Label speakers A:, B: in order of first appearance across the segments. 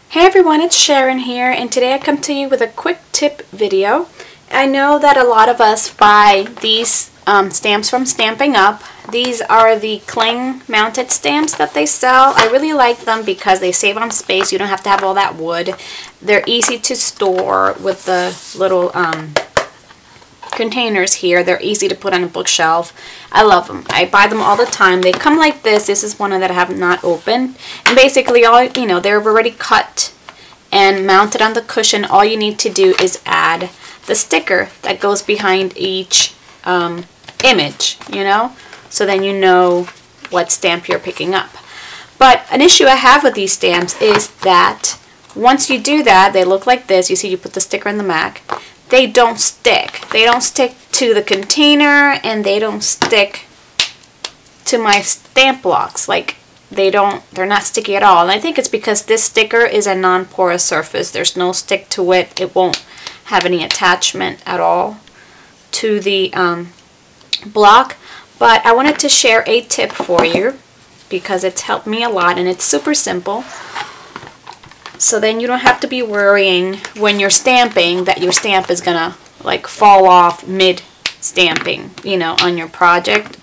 A: Hey everyone, it's Sharon here, and today I come to you with a quick tip video. I know that a lot of us buy these stamps from Stampin' Up. These are the cling mounted stamps that they sell. I really like them because they save on space. You don't have to have all that wood. They're easy to store with the little containers here. They're easy to put on a bookshelf. I love them. I buy them all the time. They come like this. This is one that I have not opened. And basically, they're already cut and mounted on the cushion. All you need to do is add the sticker that goes behind each image, so then you know what stamp you're picking up. But an issue I have with these stamps is that once you do that, they look like this. You see, you put the sticker in the back. They don't stick. They don't stick to the container, and they don't stick to my stamp blocks. Like, they're not sticky at all. And I think it's because this sticker is a non-porous surface. There's no stick to it. It won't have any attachment at all to the block. But I wanted to share a tip for you because it's helped me a lot, and it's super simple. So then you don't have to be worrying when you're stamping that your stamp is gonna like fall off mid stamping, on your project,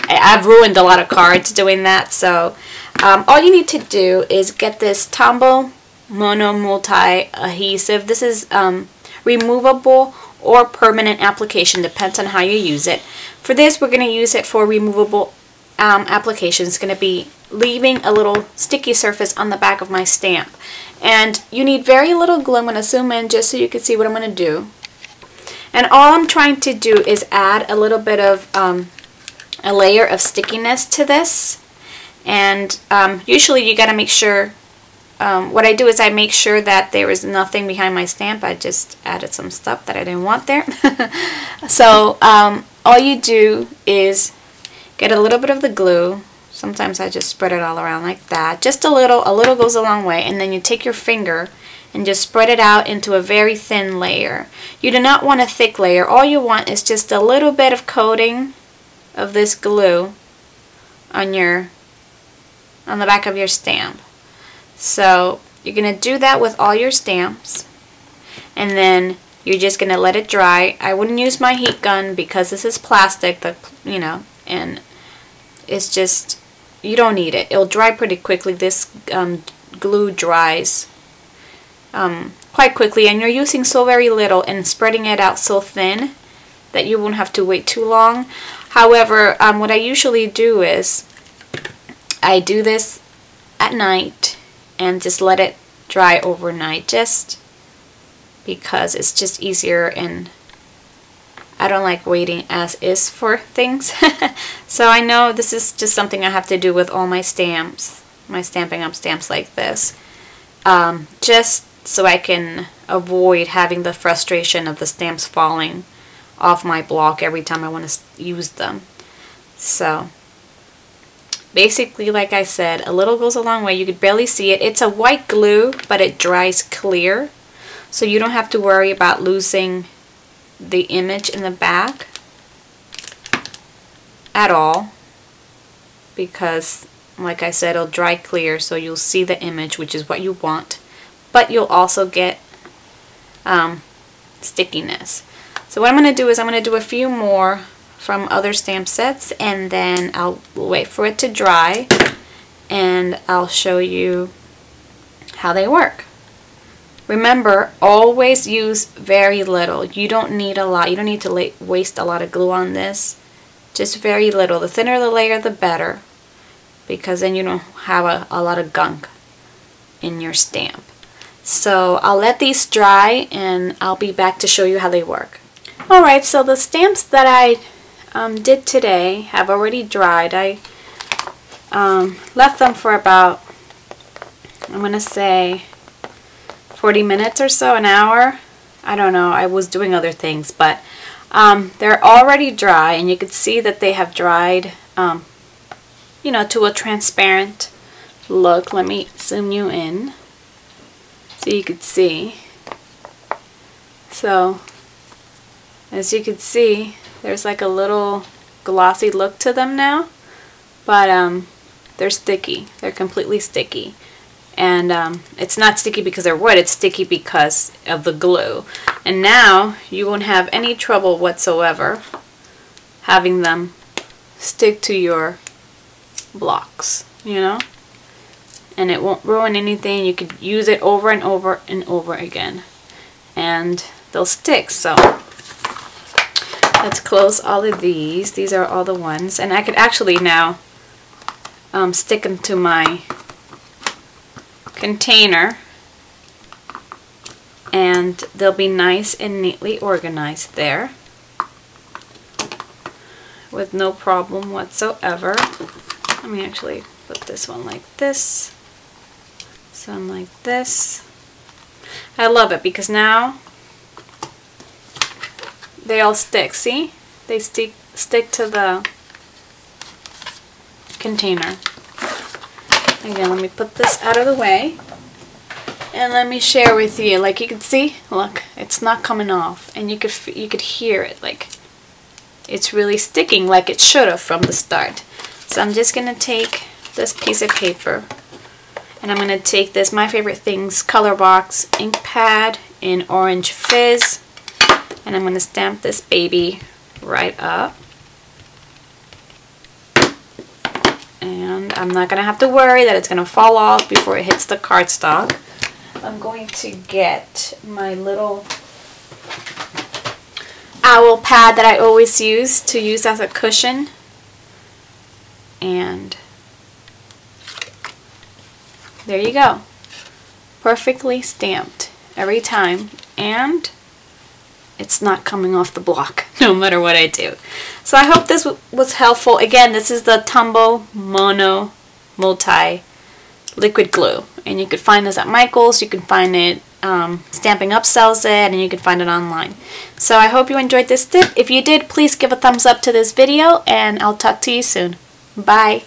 A: I've ruined a lot of cards doing that. So all you need to do is get this Tombow Mono Multi Adhesive. This is removable or permanent application, depends on how you use it. For this, we're going to use it for removable application. It's going to be leaving a little sticky surface on the back of my stamp. And you need very little glue. I'm going to zoom in just so you can see what I'm going to do. And all I'm trying to do is add a little bit of a layer of stickiness to this. And usually you got to make sure, what I do is I make sure that there is nothing behind my stamp. I just added some stuff that I didn't want there. So all you do is get a little bit of the glue. Sometimes I just spread it all around like that. Just a little goes a long way. And then you take your finger and just spread it out into a very thin layer. You do not want a thick layer. All you want is just a little bit of coating of this glue on the back of your stamp. So you're going to do that with all your stamps, and then you're just going to let it dry. I wouldn't use my heat gun because this is plastic, and it's just, you don't need it. It'll dry pretty quickly. This glue dries quite quickly, and you're using so very little and spreading it out so thin that you won't have to wait too long. However, what I usually do is I do this at night and just let it dry overnight, just because it's just easier, and I don't like waiting as is for things. So I know this is just something I have to do with all my stamps, my Stampin' Up stamps like this, just so I can avoid having the frustration of the stamps falling off my block every time I want to use them. So basically, like I said, a little goes a long way. You could barely see it. It's a white glue, but it dries clear, so you don't have to worry about losing the image in the back at all, because like I said, it'll dry clear, so you'll see the image, which is what you want, but you'll also get stickiness. So what I'm going to do is I'm going to do a few more from other stamp sets, and then I'll wait for it to dry, and I'll show you how they work. Remember, always use very little. You don't need a lot. You don't need to waste a lot of glue on this. Just very little. The thinner the layer, the better, because then you don't have a lot of gunk in your stamp. So I'll let these dry, and I'll be back to show you how they work. Alright, so the stamps that I did today have already dried. I left them for about, I'm going to say 40 minutes or so, an hour. I don't know, I was doing other things, but they're already dry, and you can see that they have dried to a transparent look. Let me zoom you in so you can see. So as you can see, there's like a little glossy look to them now, but they're sticky. They're completely sticky. And it's not sticky because they're wood, it's sticky because of the glue. And now you won't have any trouble whatsoever having them stick to your blocks, you know? And it won't ruin anything. You could use it over and over and over again, and they'll stick. So let's close all of these. These are all the ones, and I could actually now stick them to my container, and they'll be nice and neatly organized there with no problem whatsoever. Let me actually put this one like this, this one like this. I love it because now they all stick. See? They stick to the container. Again, let me put this out of the way and let me share with you. Like you can see, look, it's not coming off, and you could hear it. Like it's really sticking like it should have from the start. So I'm just gonna take this piece of paper, and I'm gonna take this My Favorite Things color box ink pad in Orange Fizz, and I'm gonna stamp this baby right up. And I'm not gonna have to worry that it's gonna fall off before it hits the cardstock. I'm going to get my little owl pad that I always use as a cushion, and there you go, perfectly stamped every time, and it's not coming off the block no matter what I do. So I hope this was helpful. Again, this is the Tombow Mono Multi liquid glue, and you could find this at Michael's. You can find it, Stampin' Up sells it, and you can find it online. So I hope you enjoyed this tip. If you did, please give a thumbs up to this video, and I'll talk to you soon. Bye.